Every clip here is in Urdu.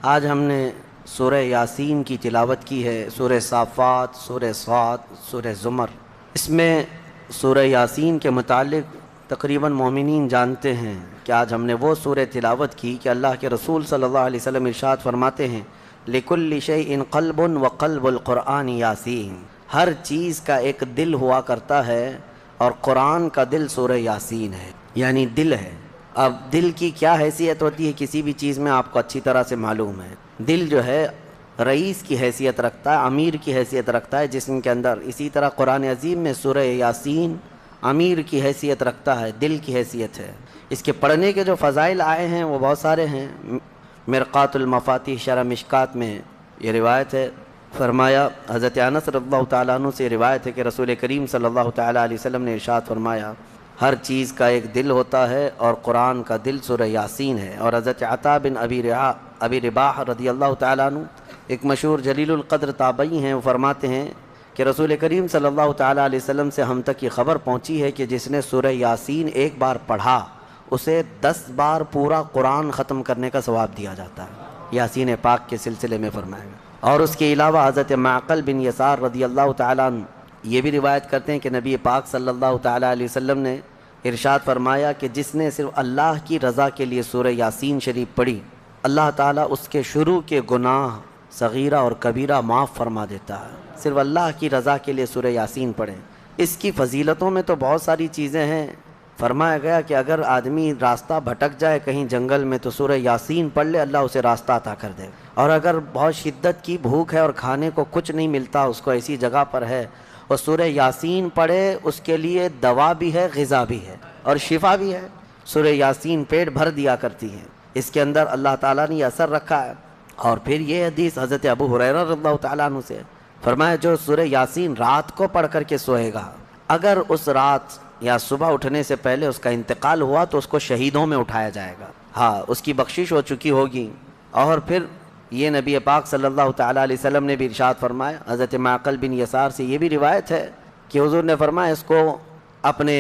آج ہم نے سورہ یاسین کی تلاوت کی ہے، سورہ صافات، سورہ صاد، سورہ زمر۔ اس میں سورہ یاسین کے متعلق تقریباً مومنین جانتے ہیں کہ آج ہم نے وہ سورہ تلاوت کی کہ اللہ کے رسول صلی اللہ علیہ وسلم ارشاد فرماتے ہیں لِكُلِّ شَيْءٍ قَلْبٌ وَقَلْبُ الْقُرْآنِ یاسین۔ ہر چیز کا ایک دل ہوا کرتا ہے اور قرآن کا دل سورہ یاسین ہے، یعنی دل ہے۔ اب دل کی کیا حیثیت ہوتی ہے کسی بھی چیز میں آپ کو اچھی طرح سے معلوم ہے۔ دل جو ہے رئیس کی حیثیت رکھتا ہے، امیر کی حیثیت رکھتا ہے جسم کے اندر۔ اسی طرح قرآن عظیم میں سورہ یاسین امیر کی حیثیت رکھتا ہے، دل کی حیثیت ہے۔ اس کے پڑھنے کے جو فضائل آئے ہیں وہ بہت سارے ہیں۔ مرقات المفاتیح شرح مشکات میں یہ روایت ہے، فرمایا حضرت انس رضی اللہ تعالیٰ عنہ سے روایت ہے کہ رسول کریم صلی اللہ تعالیٰ علیہ وسلم نے ارشاد فرمایا ہر چیز کا ایک دل ہوتا ہے اور قرآن کا دل سورہ یاسین ہے۔ اور حضرت عطا بن ابی رباح رضی اللہ تعالیٰ عنہ ایک مشہور جلیل القدر تابعی ہیں، وہ فرماتے ہیں کہ رسول کریم صلی اللہ تعالیٰ علیہ وسلم سے ہم تک یہ خبر پہنچی ہے کہ جس نے سورہ یاسین ایک بار پڑھا اسے 10 بار پورا قرآن ختم کرنے کا ثواب دیا جاتا ہے، یاسین پاک کے سلسلے میں فرمایا گیا۔ اور اس کے علاوہ حضرت معقل بن یسار رضی اللہ تعالیٰ عنہ یہ بھی روایت کرتے ہیں کہ نبی پاک صلی اللہ تعالیٰ علیہ وسلم نے ارشاد فرمایا کہ جس نے صرف اللہ کی رضا کے لیے سورہ یاسین شریف پڑھی اللہ تعالیٰ اس کے شروع کے گناہ صغیرہ اور کبیرہ معاف فرما دیتا ہے۔ صرف اللہ کی رضا کے لیے سورہ یاسین پڑھیں۔ اس کی فضیلتوں میں تو بہت ساری چیزیں ہیں۔ فرمایا گیا کہ اگر آدمی راستہ بھٹک جائے کہیں جنگل میں تو سورہ یاسین پڑھ لے، اللہ اسے راستہ عطا کر دے۔ اور اگر بہت شدت کی بھوک ہے اور کھانے کو کچھ نہیں ملتا، اس کو ایسی جگہ پر ہے اور سورہ یاسین پڑھے، اس کے لیے دوا بھی ہے، غذا بھی ہے اور شفا بھی ہے۔ سورہ یاسین پیٹ بھر دیا کرتی ہے، اس کے اندر اللہ تعالیٰ نے یہ اثر رکھا ہے۔ اور پھر یہ حدیث حضرت ابو ہریرہ رضی اللہ تعالیٰ عنہ سے فرمایا جو سورہ یاسین رات کو پڑھ کر کے سوئے گا، اگر اس رات یا صبح اٹھنے سے پہلے اس کا انتقال ہوا تو اس کو شہیدوں میں اٹھایا جائے گا، ہاں اس کی بخشش ہو چکی ہوگی۔ اور پھر یہ نبی پاک صلی اللہ تعالیٰ علیہ وسلم نے بھی ارشاد فرمایا، حضرت معقل بن یسار سے یہ بھی روایت ہے کہ حضور نے فرمایا اس کو اپنے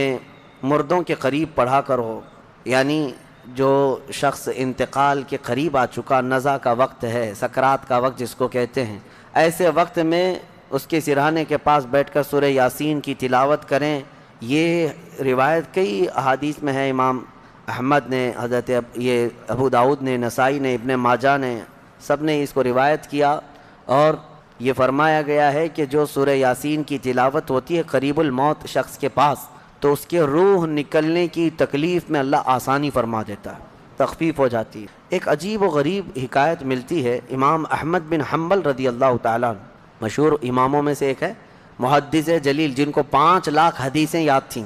مردوں کے قریب پڑھا کرو، یعنی جو شخص انتقال کے قریب آ چکا، نزع کا وقت ہے، سکرات کا وقت جس کو کہتے ہیں، ایسے وقت میں اس کے سرہانے کے پاس بیٹھ کر سورہ یاسین کی تلاوت کریں۔ یہ روایت کئی احادیث میں ہے، امام احمد نے، حضرت یہ ابو داؤد نے، نسائی نے، ابن ماجہ نے، سب نے اس کو روایت کیا۔ اور یہ فرمایا گیا ہے کہ جو سورہ یاسین کی تلاوت ہوتی ہے قریب الموت شخص کے پاس تو اس کے روح نکلنے کی تکلیف میں اللہ آسانی فرما دیتا ہے، تخفیف ہو جاتی ہے۔ ایک عجیب و غریب حکایت ملتی ہے، امام احمد بن حنبل رضی اللہ تعالیٰ عنہ مشہور اماموں میں سے ایک ہے، محدث جلیل جن کو 5 لاکھ حدیثیں یاد تھیں۔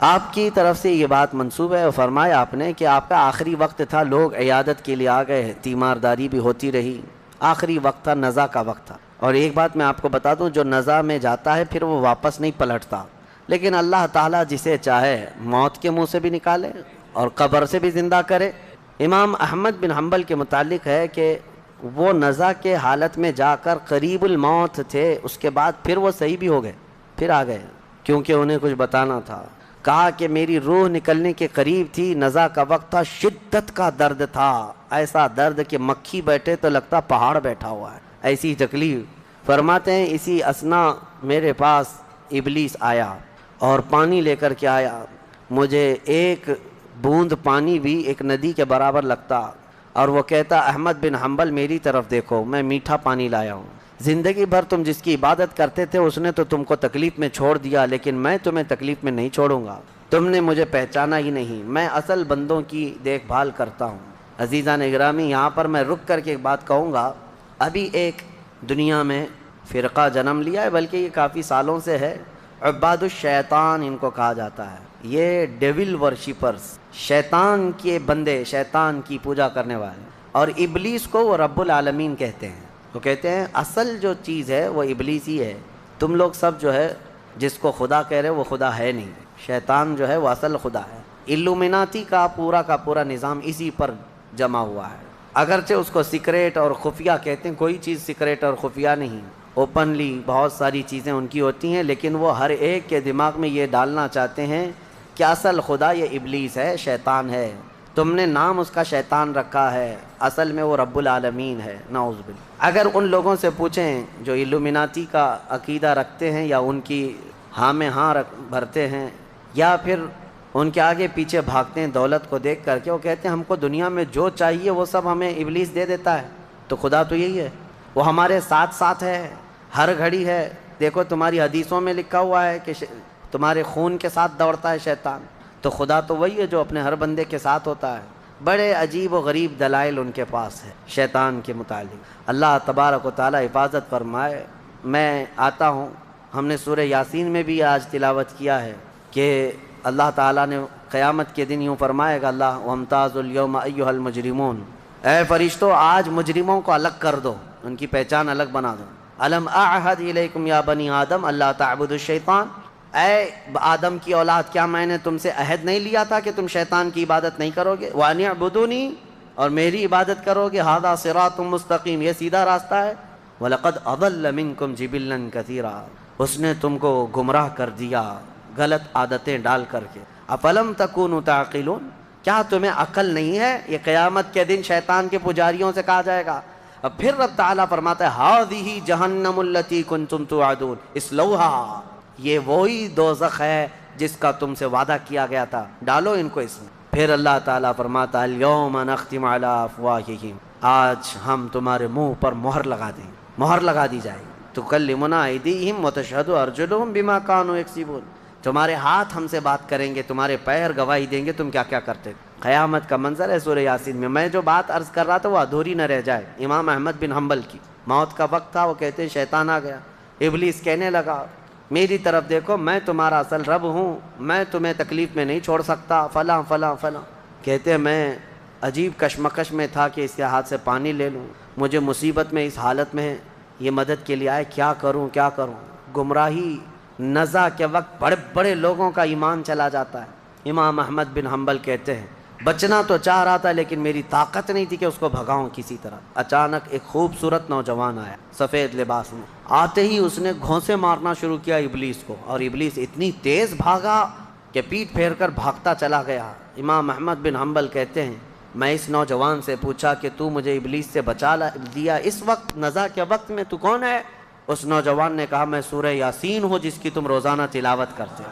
آپ کی طرف سے یہ بات منسوب ہے اور فرمایا آپ نے کہ آپ کا آخری وقت تھا، لوگ عیادت کے لیے آ گئے، تیمارداری بھی ہوتی رہی، آخری وقت تھا، نزع کا وقت تھا۔ اور ایک بات میں آپ کو بتا دوں، جو نزع میں جاتا ہے پھر وہ واپس نہیں پلٹتا، لیکن اللہ تعالیٰ جسے چاہے موت کے منہ سے بھی نکالے اور قبر سے بھی زندہ کرے۔ امام احمد بن حنبل کے متعلق ہے کہ وہ نزع کے حالت میں جا کر قریب الموت تھے، اس کے بعد پھر وہ صحیح بھی ہو گئے، پھر آ گئے، کیونکہ انہیں کچھ بتانا تھا۔ کہا کہ میری روح نکلنے کے قریب تھی، نزع کا وقت تھا، شدت کا درد تھا، ایسا درد کہ مکھی بیٹھے تو لگتا پہاڑ بیٹھا ہوا ہے، ایسی تکلیف۔ فرماتے ہیں اسی اثنا میرے پاس ابلیس آیا اور پانی لے کر کے آیا، مجھے ایک بوند پانی بھی ایک ندی کے برابر لگتا، اور وہ کہتا احمد بن حنبل میری طرف دیکھو، میں میٹھا پانی لایا ہوں، زندگی بھر تم جس کی عبادت کرتے تھے اس نے تو تم کو تکلیف میں چھوڑ دیا، لیکن میں تمہیں تکلیف میں نہیں چھوڑوں گا، تم نے مجھے پہچانا ہی نہیں، میں اصل بندوں کی دیکھ بھال کرتا ہوں۔ عزیزان اکرامی، یہاں پر میں رک کر کے ایک بات کہوں گا، ابھی ایک دنیا میں فرقہ جنم لیا ہے، بلکہ یہ کافی سالوں سے ہے، عباد الشیطان ان کو کہا جاتا ہے، یہ ڈیول ورشپرز، شیطان کے بندے، شیطان کی پوجا کرنے والے، اور ابلیس کو وہ رب العالمین کہتے ہیں۔ وہ کہتے ہیں اصل جو چیز ہے وہ ابلیس ہی ہے، تم لوگ سب جو ہے جس کو خدا کہہ رہے وہ خدا ہے نہیں، شیطان جو ہے وہ اصل خدا ہے۔ الومناتی کا پورا نظام اسی پر جمع ہوا ہے، اگرچہ اس کو سیکریٹ اور خفیہ کہتے ہیں، کوئی چیز سیکریٹ اور خفیہ نہیں، اوپنلی بہت ساری چیزیں ان کی ہوتی ہیں، لیکن وہ ہر ایک کے دماغ میں یہ ڈالنا چاہتے ہیں کہ اصل خدا یہ ابلیس ہے، شیطان ہے۔ تم نے نام اس کا شیطان رکھا ہے، اصل میں وہ رب العالمین ہے، نعوذ باللہ۔ اگر ان لوگوں سے پوچھیں جو الومناتی کا عقیدہ رکھتے ہیں یا ان کی ہاں میں ہاں بھرتے ہیں یا پھر ان کے آگے پیچھے بھاگتے ہیں دولت کو دیکھ کر کے، وہ کہتے ہیں ہم کو دنیا میں جو چاہیے وہ سب ہمیں ابلیس دے دیتا ہے، تو خدا تو یہی ہے، وہ ہمارے ساتھ ساتھ ہے، ہر گھڑی ہے۔ دیکھو تمہاری حدیثوں میں لکھا ہوا ہے کہ تمہارے خون کے ساتھ دوڑتا ہے شیطان، تو خدا تو وہی ہے جو اپنے ہر بندے کے ساتھ ہوتا ہے۔ بڑے عجیب و غریب دلائل ان کے پاس ہے شیطان کے متعلق۔ اللہ تبارک و تعالی حفاظت فرمائے۔ میں آتا ہوں، ہم نے سورہ یاسین میں بھی آج تلاوت کیا ہے کہ اللہ تعالیٰ نے قیامت کے دن یوں فرمائے گا اللہ وَامْتَازُوا الْيَوْمَ أَيُّهَا الْمُجْرِمُونَ، اے فرشتوں آج مجرموں کو الگ کر دو، ان کی پہچان الگ بنا دو۔ أَلَمْ أَعْهَدْ إِلَيْكُمْ يَا بَنِي آدَمَ أَلَّا تَعْبُدُوا الشَّيْطَانَ، اے آدم کی اولاد کیا میں نے تم سے عہد نہیں لیا تھا کہ تم شیطان کی عبادت نہیں کرو گے؟ وَأَنِ اعْبُدُونِي، اور میری عبادت کرو گے۔ هَذَا صِرَاطٌ مُسْتَقِيمٌ، یہ سیدھا راستہ ہے۔ وَلَقَدْ أَضَلَّ مِنْكُمْ جِبِلًّا كَثِيرًا، اس نے تم کو گمراہ کر دیا غلط عادتیں ڈال کر کے۔ أَفَلَمْ تَكُونُوا تَعْقِلُونَ، کیا تمہیں عقل نہیں ہے؟ یہ قیامت کے دن شیطان کے پجاریوں سے کہا جائے گا۔ اب پھر رب تعالیٰ فرماتا ہے هَذِهِ جَهَنَّمُ الَّتِي كُنْتُمْ تُوعَدُونَ اصْلَوْهَا، یہ وہی دوزخ ہے جس کا تم سے وعدہ کیا گیا تھا، ڈالو ان کو اس میں۔ پھر اللہ تعالیٰ فرماتا ہے الْيَوْمَ نَخْتِمُ عَلَىٰ أَفْوَاهِهِمْ، آج ہم تمہارے منہ پر مہر لگا دیں، مہر لگا دی جائے گی۔ تُكَلِّمُنَا أَيْدِيهِمْ وَتَشْهَدُ أَرْجُلُهُمْ بِمَا كَانُوا يَكْسِبُونَ، تمہارے ہاتھ ہم سے بات کریں گے، تمہارے پیر گواہی دیں گے تم کیا کیا کرتے۔ قیامت کا منظر ہے سورہ یاسین میں۔ میں جو بات عرض کر رہا تھا وہ ادھوری نہ رہ جائے۔ امام احمد بن حنبل کی موت کا وقت تھا، وہ کہتے ہیں شیطان آ گیا، ابلیس کہنے لگا میری طرف دیکھو، میں تمہارا اصل رب ہوں، میں تمہیں تکلیف میں نہیں چھوڑ سکتا، فلاں فلاں فلاں۔ کہتے ہیں میں عجیب کشمکش میں تھا کہ اس کے ہاتھ سے پانی لے لوں، مجھے مصیبت میں اس حالت میں یہ مدد کے لیے آئے، کیا کروں کیا کروں۔ گمراہی نزع کے وقت بڑے بڑے لوگوں کا ایمان چلا جاتا ہے۔ امام احمد بن حنبل کہتے ہیں بچنا تو چاہ رہا تھا لیکن میری طاقت نہیں تھی کہ اس کو بھگاؤں کسی طرح۔ اچانک ایک خوبصورت نوجوان آیا سفید لباس میں، آتے ہی اس نے گھونسے مارنا شروع کیا ابلیس کو، اور ابلیس اتنی تیز بھاگا کہ پیٹ پھیر کر بھاگتا چلا گیا۔ امام احمد بن حنبل کہتے ہیں میں اس نوجوان سے پوچھا کہ تو مجھے ابلیس سے بچا دیا اس وقت نزع کے وقت میں، تو کون ہے؟ اس نوجوان نے کہا میں سورہ یاسین ہوں جس کی تم روزانہ تلاوت کرتے ہو،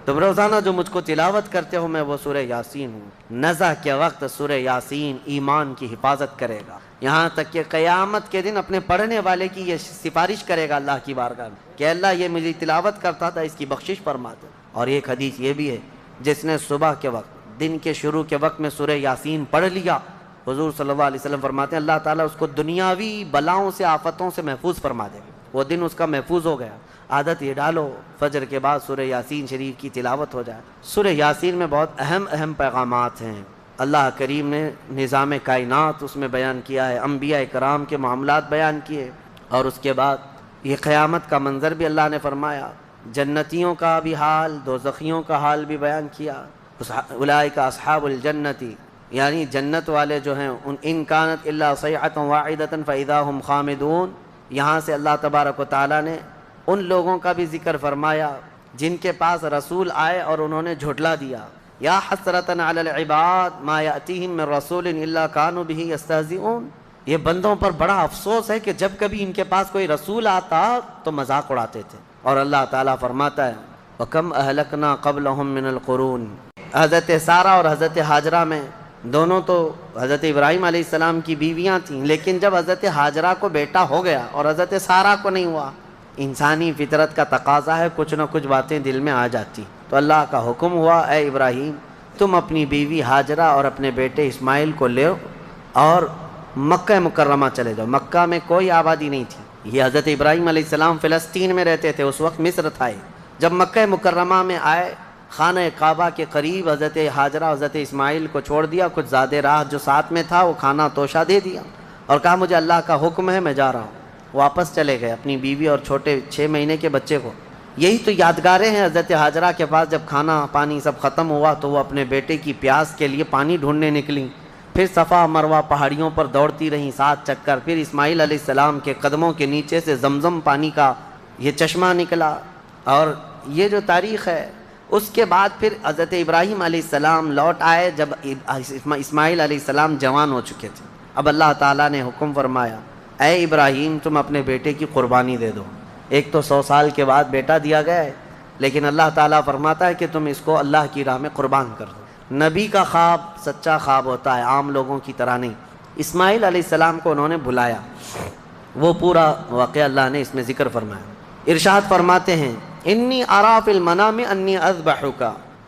تم روزانہ جو مجھ کو تلاوت کرتے ہو میں وہ سورہ یاسین ہوں۔ نزع کے وقت سورہ یاسین ایمان کی حفاظت کرے گا، یہاں تک کہ قیامت کے دن اپنے پڑھنے والے کی یہ سفارش کرے گا اللہ کی بارگاہ میں کہ اللہ یہ مجھے تلاوت کرتا تھا، اس کی بخشش فرما دے۔ اور ایک حدیث یہ بھی ہے جس نے صبح کے وقت دن کے شروع کے وقت میں سورہ یاسین پڑھ لیا، حضور صلی اللہ علیہ وسلم فرماتے ہیں اللہ تعالیٰ اس کو دنیاوی بلاؤں سے آفتوں سے محفوظ فرما دے، وہ دن اس کا محفوظ ہو گیا۔ عادت یہ ڈالو فجر کے بعد سورہ یاسین شریف کی تلاوت ہو جائے۔ سورہ یاسین میں بہت اہم پیغامات ہیں، اللہ کریم نے نظام کائنات اس میں بیان کیا ہے، انبیاء کرام کے معاملات بیان کیے، اور اس کے بعد یہ قیامت کا منظر بھی اللہ نے فرمایا، جنتیوں کا بھی حال، دوزخیوں کا حال بھی بیان کیا۔ اولئک اصحاب الجنتی، یعنی جنت والے جو ہیں ان کانت الا صیحۃ واحدۃ فاذا هم خامدون، یہاں سے اللہ تبارک و تعالیٰ نے ان لوگوں کا بھی ذکر فرمایا جن کے پاس رسول آئے اور انہوں نے جھٹلا دیا۔ یا حسرۃ علی العباد ما یأتیہم من رسول الا کانوا بہ یستہزئون، یہ بندوں پر بڑا افسوس ہے کہ جب کبھی ان کے پاس کوئی رسول آتا تو مذاق اڑاتے تھے۔ اور اللہ تعالیٰ فرماتا ہے وَكَمْ أَهْلَكْنَا قَبْلَهُمْ مِنَ الْقُرُونِ، حضرت سارہ اور حضرت ہاجرہ میں دونوں تو حضرت ابراہیم علیہ السلام کی بیویاں تھیں، لیکن جب حضرت ہاجرہ کو بیٹا ہو گیا اور حضرت سارہ کو نہیں ہوا، انسانی فطرت کا تقاضا ہے کچھ نہ کچھ باتیں دل میں آ جاتی، تو اللہ کا حکم ہوا اے ابراہیم تم اپنی بیوی ہاجرہ اور اپنے بیٹے اسماعیل کو لے اور مکہ مکرمہ چلے جاؤ۔ مکہ میں کوئی آبادی نہیں تھی، یہ حضرت ابراہیم علیہ السلام فلسطین میں رہتے تھے، اس وقت مصر تھا۔ جب مکہ مکرمہ میں آئے خانہ کعبہ کے قریب حضرت ہاجرہ حضرت اسماعیل کو چھوڑ دیا، کچھ زیادہ راہ جو ساتھ میں تھا وہ کھانا توشہ دے دیا اور کہا مجھے اللہ کا حکم ہے میں جا رہا ہوں۔ واپس چلے گئے اپنی بیوی اور چھوٹے 6 مہینے کے بچے کو۔ یہی تو یادگاریں ہیں حضرت ہاجرہ کے پاس، جب کھانا پانی سب ختم ہوا تو وہ اپنے بیٹے کی پیاس کے لیے پانی ڈھونڈنے نکلیں، پھر صفا مروہ پہاڑیوں پر دوڑتی رہیں 7 چکر، پھر اسماعیل علیہ السلام کے قدموں کے نیچے سے زمزم پانی کا یہ چشمہ نکلا۔ اور یہ جو تاریخ ہے اس کے بعد پھر حضرت ابراہیم علیہ السلام لوٹ آئے جب اسماعیل علیہ السلام جوان ہو چکے تھے۔ اب اللہ تعالیٰ نے حکم فرمایا، اے ابراہیم تم اپنے بیٹے کی قربانی دے دو۔ ایک تو 100 سال کے بعد بیٹا دیا گیا ہے، لیکن اللہ تعالیٰ فرماتا ہے کہ تم اس کو اللہ کی راہ میں قربان کر دو۔ نبی کا خواب سچا خواب ہوتا ہے، عام لوگوں کی طرح نہیں۔ اسماعیل علیہ السلام کو انہوں نے بلایا، وہ پورا واقعہ اللہ نے اس میں ذکر فرمایا۔ ارشاد فرماتے ہیں، انی ارا فی المنام انی اذبحک،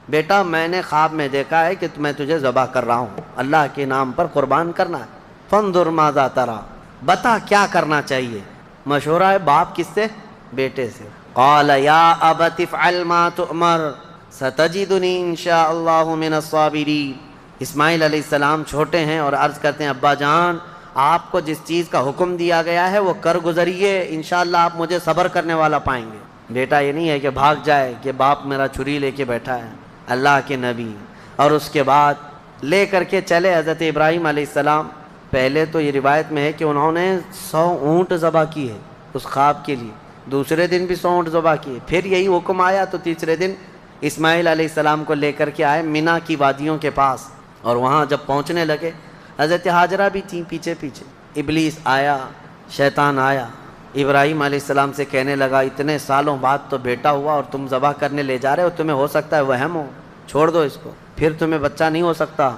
بیٹا میں نے خواب میں دیکھا ہے کہ میں تجھے ذبح کر رہا ہوں، اللہ کے نام پر قربان کرنا ہے۔ فانظر ماذا ترى، بتا کیا کرنا چاہیے۔ مشورہ ہے باپ کس سے؟ بیٹے سے۔ قال یا ابت افعل ما تؤمر ستجدنی انشاء اللہ من الصابرین۔ اسماعیل علیہ السلام چھوٹے ہیں اور عرض کرتے ہیں، ابا جان آپ کو جس چیز کا حکم دیا گیا ہے وہ کر گزریے، انشاءاللہ آپ مجھے صبر کرنے والا پائیں گے۔ بیٹا یہ نہیں ہے کہ بھاگ جائے کہ باپ میرا چھری لے کے بیٹھا ہے، اللہ کے نبی۔ اور اس کے بعد لے کر کے چلے حضرت ابراہیم علیہ السلام۔ پہلے تو یہ روایت میں ہے کہ انہوں نے 100 اونٹ ذبح کیے اس خواب کے لیے، دوسرے دن بھی 100 اونٹ ذبح کیے۔ پھر یہی حکم آیا تو تیسرے دن اسماعیل علیہ السلام کو لے کر کے آئے مینا کی وادیوں کے پاس، اور وہاں جب پہنچنے لگے حضرت ہاجرہ بھی تھیں پیچھے پیچھے۔ ابلیس آیا، شیطان آیا، ابراہیم علیہ السلام سے کہنے لگا، اتنے سالوں بعد تو بیٹا ہوا اور تم ذبح کرنے لے جا رہے ہو، تمہیں ہو سکتا ہے وہم ہو، چھوڑ دو اس کو، پھر تمہیں بچہ نہیں ہو سکتا۔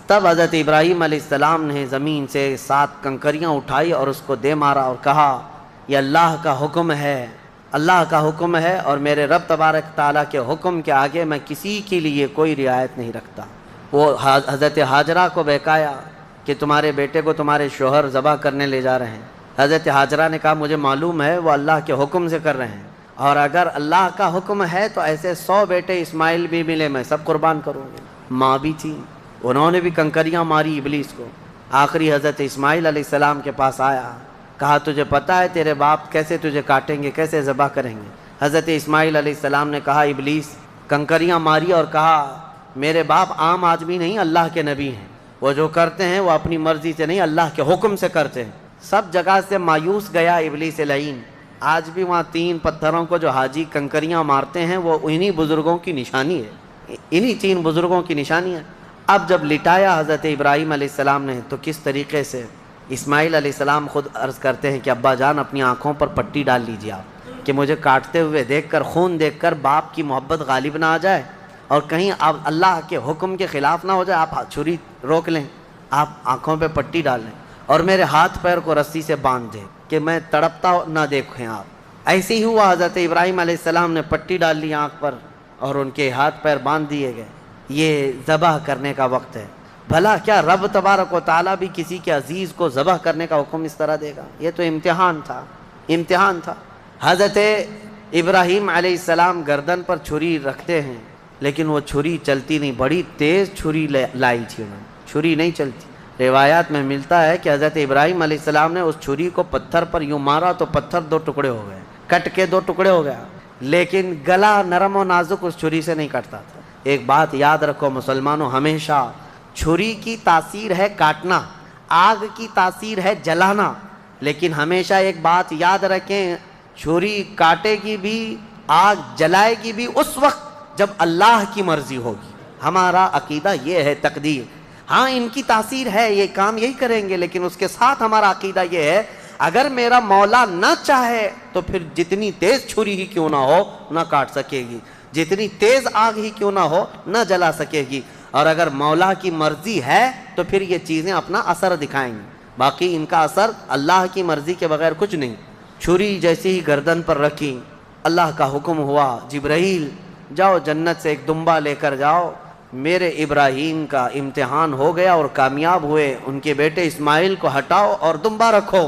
تب حضرت ابراہیم علیہ السلام نے زمین سے 7 کنکریاں اٹھائی اور اس کو دے مارا اور کہا، یہ اللہ کا حکم ہے، اللہ کا حکم ہے، اور میرے رب تبارک تعالیٰ کے حکم کے آگے میں کسی کے لیے کوئی رعایت نہیں رکھتا۔ وہ حضرت ہاجرہ کو بہکایا کہ تمہارے بیٹے کو تمہارے شوہر ذبح کرنے لے جا رہے ہیں۔ حضرت ہاجرہ نے کہا، مجھے معلوم ہے وہ اللہ کے حکم سے کر رہے ہیں، اور اگر اللہ کا حکم ہے تو ایسے 100 بیٹے اسماعیل بھی ملے میں سب قربان کروں گے۔ ماں بھی تھی، انہوں نے بھی کنکریاں ماری ابلیس کو۔ آخری حضرت اسماعیل علیہ السلام کے پاس آیا، کہا تجھے پتہ ہے تیرے باپ کیسے تجھے کاٹیں گے، کیسے ذبح کریں گے؟ حضرت اسماعیل علیہ السلام نے کہا، ابلیس کنکریاں ماری اور کہا، میرے باپ عام آدمی نہیں، اللہ کے نبی ہیں، وہ جو کرتے ہیں وہ اپنی مرضی سے نہیں اللہ کے حکم سے کرتے ہیں۔ سب جگہ سے مایوس گیا ابلیس لعین۔ آج بھی وہاں 3 پتھروں کو جو حاجی کنکریاں مارتے ہیں وہ انہی بزرگوں کی نشانی ہے، انہی 3 بزرگوں کی نشانی ہے۔ اب جب لٹایا حضرت ابراہیم علیہ السلام نے تو کس طریقے سے، اسماعیل علیہ السلام خود عرض کرتے ہیں کہ ابا جان اپنی آنکھوں پر پٹی ڈال لیجیے آپ، کہ مجھے کاٹتے ہوئے دیکھ کر، خون دیکھ کر باپ کی محبت غالب نہ آ جائے اور کہیں آپ اللہ کے حکم کے خلاف نہ ہو جائے، آپ چھری روک لیں، آپ آنکھوں پہ پٹی ڈال لیں اور میرے ہاتھ پیر کو رسی سے باندھ دیں کہ میں تڑپتا نہ دیکھیں آپ۔ ایسے ہی ہوا، حضرت ابراہیم علیہ السلام نے پٹی ڈال لی آنکھ پر اور ان کے ہاتھ پیر باندھ دیے گئے۔ یہ ذبح کرنے کا وقت ہے۔ بھلا کیا رب تبارک و تعالیٰ بھی کسی کے عزیز کو ذبح کرنے کا حکم اس طرح دے گا؟ یہ تو امتحان تھا، امتحان تھا۔ حضرت ابراہیم علیہ السلام گردن پر چھری رکھتے ہیں لیکن وہ چھری چلتی نہیں، بڑی تیز چھری لائی تھی انہوں نے، چھری نہیں چلتی۔ روایات میں ملتا ہے کہ حضرت ابراہیم علیہ السلام نے اس چھری کو پتھر پر یوں مارا تو پتھر 2 ٹکڑے ہو گئے، کٹ کے 2 ٹکڑے ہو گیا، لیکن گلا نرم و نازک اس چھری سے نہیں کٹتا تھا۔ ایک بات یاد رکھو مسلمانوں، ہمیشہ چھری کی تاثیر ہے کاٹنا، آگ کی تاثیر ہے جلانا، لیکن ہمیشہ ایک بات یاد رکھیں، چھری کاٹے گی بھی، آگ جلائے گی بھی اس وقت جب اللہ کی مرضی ہوگی۔ ہمارا عقیدہ یہ ہے، تقدیر، ہاں ان کی تاثیر ہے، یہ کام یہی کریں گے، لیکن اس کے ساتھ ہمارا عقیدہ یہ ہے، اگر میرا مولا نہ چاہے تو پھر جتنی تیز چھری ہی کیوں نہ ہو نہ کاٹ سکے گی، جتنی تیز آگ ہی کیوں نہ ہو نہ جلا سکے گی، اور اگر مولا کی مرضی ہے تو پھر یہ چیزیں اپنا اثر دکھائیں گی، باقی ان کا اثر اللہ کی مرضی کے بغیر کچھ نہیں۔ چھری جیسی ہی گردن پر رکھی، اللہ کا حکم ہوا، جبرائیل جاؤ جنت سے ایک دمبا لے کر جاؤ، میرے ابراہیم کا امتحان ہو گیا اور کامیاب ہوئے، ان کے بیٹے اسماعیل کو ہٹاؤ اور دمبا رکھو۔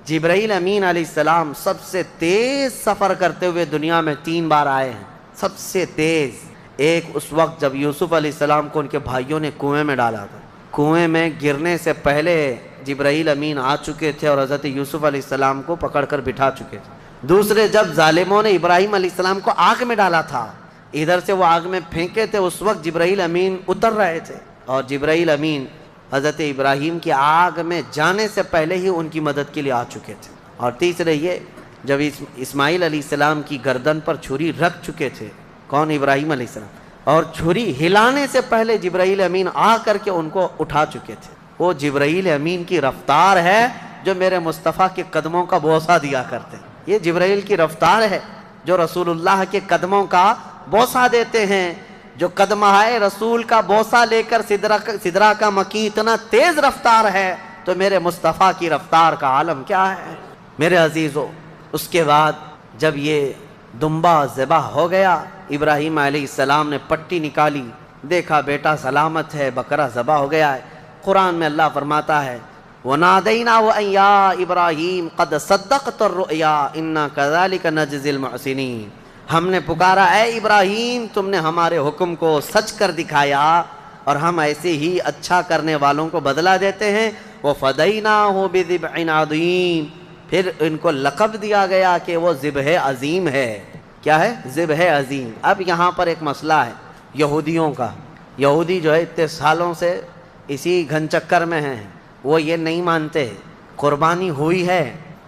جبرائیل امین علیہ السلام سب سے تیز سفر کرتے ہوئے دنیا میں 3 بار آئے ہیں، سب سے تیز۔ ایک اس وقت جب یوسف علیہ السلام کو ان کے بھائیوں نے کنویں میں ڈالا تھا، کنویں میں گرنے سے پہلے جبرائیل امین آ چکے تھے اور حضرت یوسف علیہ السلام کو پکڑ کر بٹھا چکے تھے۔ دوسرے جب ظالموں نے ابراہیم علیہ السلام کو آگ میں ڈالا تھا، ادھر سے وہ آگ میں پھینکے تھے، اس وقت جبرائیل امین اتر رہے تھے اور جبرائیل امین حضرت ابراہیم کی آگ میں جانے سے پہلے ہی ان کی مدد کے لیے آ چکے تھے۔ اور تیسرے یہ، جب اسماعیل علیہ السلام کی گردن پر چھری رکھ چکے تھے، کون؟ ابراہیم علیہ السلام، اور چھری ہلانے سے پہلے جبرائیل امین آ کر کے ان کو اٹھا چکے تھے۔ وہ جبرائیل امین کی رفتار ہے جو میرے مصطفیٰ کے قدموں کا بوسہ دیا کرتے ہیں۔ یہ جبرائیل کی رفتار ہے جو رسول اللہ کے قدموں کا بوسہ دیتے ہیں۔ جو قدمہائے رسول کا بوسہ لے کر سدرہ کا مکی اتنا تیز رفتار ہے تو میرے مصطفیٰ کی رفتار کا عالم کیا ہے میرے عزیزو۔ اس کے بعد جب یہ دمبا ذبح ہو گیا، ابراہیم علیہ السلام نے پٹی نکالی، دیکھا بیٹا سلامت ہے، بکرا ذبح ہو گیا ہے۔ قرآن میں اللہ فرماتا ہے وَنَادَيْنَاهُ أَن يَا إِبْرَاهِيمُ قَدْ صَدَّقْتَ الرُّؤْيَا إِنَّا كَذَلِكَ نَجْزِي الْمُحْسِنِينَ۔ ہم نے پکارا اے ابراہیم تم نے ہمارے حکم کو سچ کر دکھایا اور ہم ایسے ہی اچھا کرنے والوں کو بدلہ دیتے ہیں۔ وَفَدَيْنَاهُ بِذِبْحٍ عَظِيمٍ، پھر ان کو لقب دیا گیا کہ وہ ذبح عظیم ہے۔ کیا ہے؟ ذبح عظیم۔ اب یہاں پر ایک مسئلہ ہے یہودیوں کا۔ یہودی جو ہے اتنے سالوں سے اسی گھن چکر میں ہیں، وہ یہ نہیں مانتے قربانی ہوئی ہے،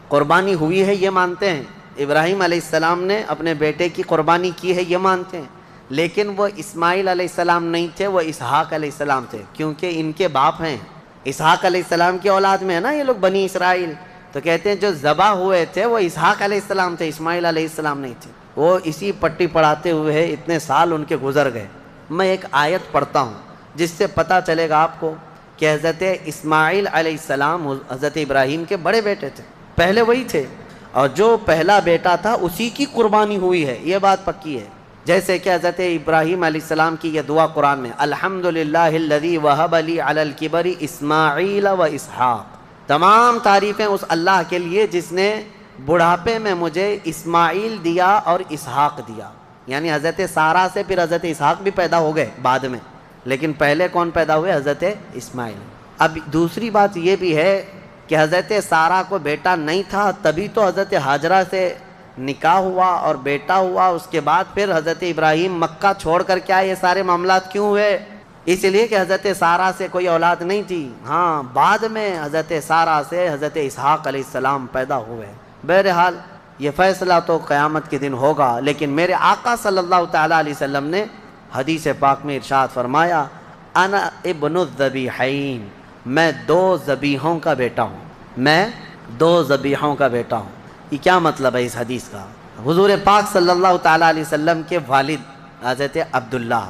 قربانی ہوئی ہے یہ مانتے ہیں، ابراہیم علیہ السلام نے اپنے بیٹے کی قربانی کی ہے یہ مانتے ہیں، لیکن وہ اسماعیل علیہ السلام نہیں تھے، وہ اسحاق علیہ السلام تھے، کیونکہ ان کے باپ ہیں اسحاق علیہ السلام کی اولاد میں ہے نا یہ لوگ بنی اسرائیل، تو کہتے ہیں جو ذبح ہوئے تھے وہ اسحاق علیہ السلام تھے، اسماعیل علیہ السلام نہیں تھے۔ وہ اسی پٹی پڑھاتے ہوئے اتنے سال ان کے گزر گئے۔ میں ایک آیت پڑھتا ہوں جس سے پتہ چلے گا آپ کو کہ حضرت اسماعیل علیہ السلام حضرت ابراہیم کے بڑے بیٹے تھے، پہلے وہی تھے، اور جو پہلا بیٹا تھا اسی کی قربانی ہوئی ہے، یہ بات پکی ہے۔ جیسے کہ حضرت ابراہیم علیہ السلام کی یہ دعا قرآن میں الحمدللہ الذی وہب لی علی الکبر اسماعیل و اسحاق، تمام تعریفیں اس اللہ کے لیے جس نے بڑھاپے میں مجھے اسماعیل دیا اور اسحاق دیا، یعنی حضرت سارہ سے پھر حضرت اسحاق بھی پیدا ہو گئے بعد میں، لیکن پہلے کون پیدا ہوئے؟ حضرت اسماعیل۔ اب دوسری بات یہ بھی ہے کہ حضرت سارہ کو بیٹا نہیں تھا، تبھی تو حضرت ہاجرہ سے نکاح ہوا اور بیٹا ہوا، اس کے بعد پھر حضرت ابراہیم مکہ چھوڑ کر کیا یہ سارے معاملات کیوں ہوئے؟ اس لیے کہ حضرت سارہ سے کوئی اولاد نہیں تھی، ہاں بعد میں حضرت سارہ سے حضرت اسحاق علیہ السلام پیدا ہوئے۔ بہرحال یہ فیصلہ تو قیامت کے دن ہوگا، لیکن میرے آقا صلی اللہ تعالیٰ علیہ وسلم نے حدیث پاک میں ارشاد فرمایا انا ابن الذبیحین، میں دو ذبیحوں کا بیٹا ہوں، میں دو ذبیحوں کا بیٹا ہوں۔ یہ کیا مطلب ہے اس حدیث کا؟ حضور پاک صلی اللہ تعالیٰ علیہ وسلم کے والد حضرت عبداللہ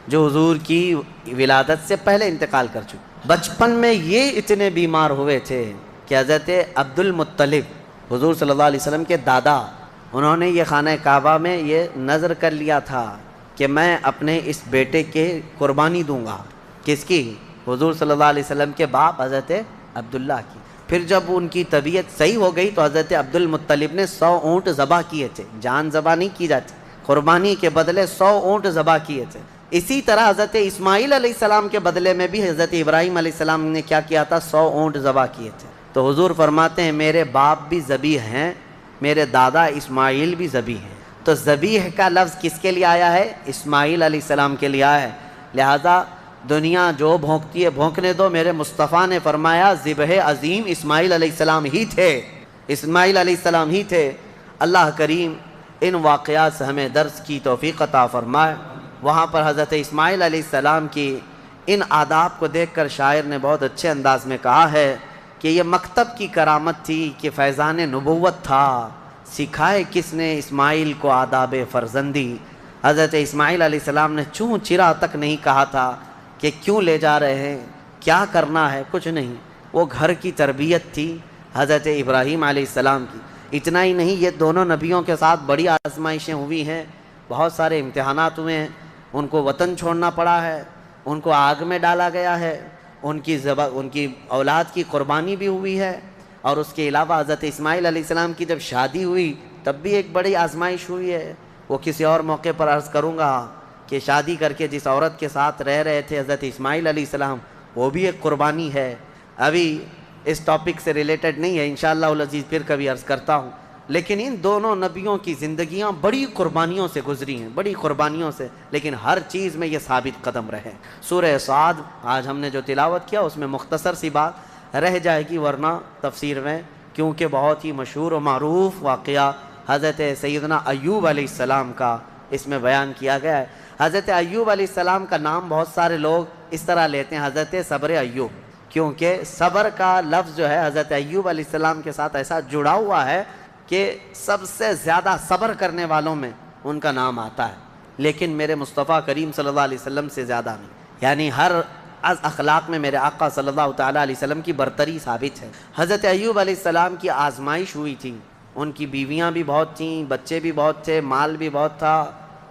جو حضور کی ولادت سے پہلے انتقال کر چکے، بچپن میں یہ اتنے بیمار ہوئے تھے کہ حضرت عبد المطلب حضور صلی اللہ علیہ وسلم کے دادا، انہوں نے یہ خانہ کعبہ میں یہ نذر کر لیا تھا کہ میں اپنے اس بیٹے کے قربانی دوں گا۔ کس کی؟ حضور صلی اللہ علیہ وسلم کے باپ حضرت عبداللہ کی۔ پھر جب ان کی طبیعت صحیح ہو گئی تو حضرت عبد المطلب نے 100 اونٹ ذبح کیے تھے، جان ذبح نہیں کی جاتی، قربانی کے بدلے 100 اونٹ ذبح کیے تھے۔ اسی طرح حضرت اسماعیل علیہ السلام کے بدلے میں بھی حضرت ابراہیم علیہ السلام نے کیا کیا تھا؟ 100 اونٹ ذبح کیے تھے۔ تو حضور فرماتے ہیں میرے باپ بھی ذبیح ہیں، میرے دادا اسماعیل بھی ذبیح ہیں۔ تو ذبیح کا لفظ کس کے لیے آیا ہے؟ اسماعیل علیہ السلام کے لیے آیا ہے۔ لہذا دنیا جو بھونکتی ہے بھونکنے دو، میرے مصطفیٰ نے فرمایا ذبح عظیم اسماعیل علیہ السلام ہی تھے، اسماعیل علیہ السلام ہی تھے۔ اللہ کریم ان واقعات سے ہمیں درس کی توفیق عطا فرمائے۔ وہاں پر حضرت اسماعیل علیہ السلام کی ان آداب کو دیکھ کر شاعر نے بہت اچھے انداز میں کہا ہے کہ یہ مکتب کی کرامت تھی کہ فیضان نبوت تھا، سکھائے کس نے اسماعیل کو آداب فرزندی۔ حضرت اسماعیل علیہ السلام نے چوں چرا تک نہیں کہا تھا کہ کیوں لے جا رہے ہیں، کیا کرنا ہے، کچھ نہیں، وہ گھر کی تربیت تھی حضرت ابراہیم علیہ السلام کی۔ اتنا ہی نہیں، یہ دونوں نبیوں کے ساتھ بڑی آزمائشیں ہوئی ہیں، بہت سارے امتحانات ہوئے ہیں، ان کو وطن چھوڑنا پڑا ہے، ان کو آگ میں ڈالا گیا ہے، ان کی اولاد کی قربانی بھی ہوئی ہے، اور اس کے علاوہ حضرت اسماعیل علیہ السلام کی جب شادی ہوئی تب بھی ایک بڑی آزمائش ہوئی ہے۔ وہ کسی اور موقع پر عرض کروں گا کہ شادی کر کے جس عورت کے ساتھ رہ رہے تھے حضرت اسماعیل علیہ السلام، وہ بھی ایک قربانی ہے۔ ابھی اس ٹاپک سے ریلیٹڈ نہیں ہے، انشاءاللہ العزیز پھر کبھی عرض کرتا ہوں، لیکن ان دونوں نبیوں کی زندگیاں بڑی قربانیوں سے گزری ہیں، بڑی قربانیوں سے، لیکن ہر چیز میں یہ ثابت قدم رہے۔ سورہ صاد آج ہم نے جو تلاوت کیا اس میں مختصر سی بات رہ جائے گی ورنہ تفسیر میں، کیونکہ بہت ہی مشہور و معروف واقعہ حضرت سیدنا ایوب علیہ السلام کا اس میں بیان کیا گیا ہے۔ حضرت ایوب علیہ السلام کا نام بہت سارے لوگ اس طرح لیتے ہیں، حضرت صبر ایوب، کیونکہ صبر کا لفظ جو ہے حضرت ایوب علیہ السلام کے ساتھ ایسا جڑا ہوا ہے کہ سب سے زیادہ صبر کرنے والوں میں ان کا نام آتا ہے، لیکن میرے مصطفیٰ کریم صلی اللہ علیہ وسلم سے زیادہ نہیں، یعنی ہر از اخلاق میں میرے آقا صلی اللہ تعالیٰ علیہ وسلم کی برتری ثابت ہے۔ حضرت ایوب علیہ السلام کی آزمائش ہوئی تھی، ان کی بیویاں بھی بہت تھیں، بچے بھی بہت تھے، مال بھی بہت تھا،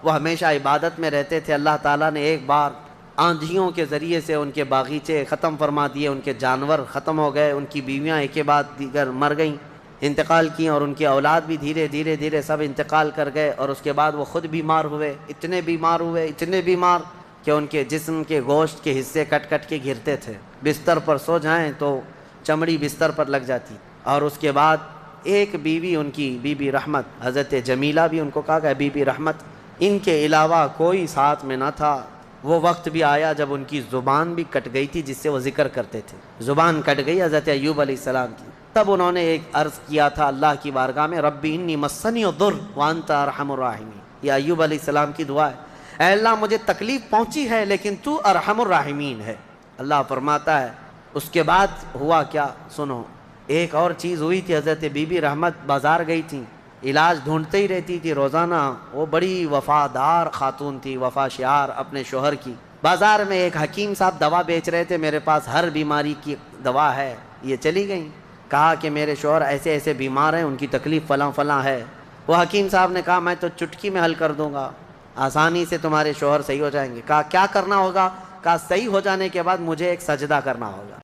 وہ ہمیشہ عبادت میں رہتے تھے۔ اللہ تعالیٰ نے ایک بار آندھیوں کے ذریعے سے ان کے باغیچے ختم فرما دیے، ان کے جانور ختم ہو گئے، ان کی بیویاں ایک کے بعد دیگر مر گئیں، انتقال کیں، اور ان کی اولاد بھی دھیرے دھیرے سب انتقال کر گئے، اور اس کے بعد وہ خود بیمار ہوئے، اتنے بیمار کہ ان کے جسم کے گوشت کے حصے کٹ کے گرتے تھے، بستر پر سو جائیں تو چمڑی بستر پر لگ جاتی۔ اور اس کے بعد ایک بیوی ان کی بی بی رحمت، حضرت جمیلہ بھی ان کو کہا گیا بی بی رحمت، ان کے علاوہ کوئی ساتھ میں نہ تھا۔ وہ وقت بھی آیا جب ان کی زبان بھی کٹ گئی تھی جس سے وہ ذکر کرتے تھے، زبان کٹ گئی حضرت ایوب علیہ السلام کی۔ تب انہوں نے ایک عرض کیا تھا اللہ کی بارگاہ میں، ربی انی مسنی الضر وانت ارحم الراحمین، یہ ایوب علیہ السلام کی دعا ہے، اے اللہ مجھے تکلیف پہنچی ہے لیکن تو ارحم الراحمین ہے۔ اللہ فرماتا ہے اس کے بعد ہوا کیا سنو، ایک اور چیز ہوئی تھی، حضرت بی بی رحمت بازار گئی تھی، علاج ڈھونڈتے ہی رہتی تھی روزانہ، وہ بڑی وفادار خاتون تھی، وفا شعار اپنے شوہر کی۔ بازار میں ایک حکیم صاحب دوا بیچ رہے تھے، میرے پاس ہر بیماری کی دوا ہے، یہ چلی گئیں، کہا کہ میرے شوہر ایسے بیمار ہیں، ان کی تکلیف فلاں ہے۔ وہ حکیم صاحب نے کہا میں تو چٹکی میں حل کر دوں گا، آسانی سے تمہارے شوہر صحیح ہو جائیں گے۔ کہا کیا کرنا ہوگا؟ کہا صحیح ہو جانے کے بعد مجھے ایک سجدہ کرنا ہوگا،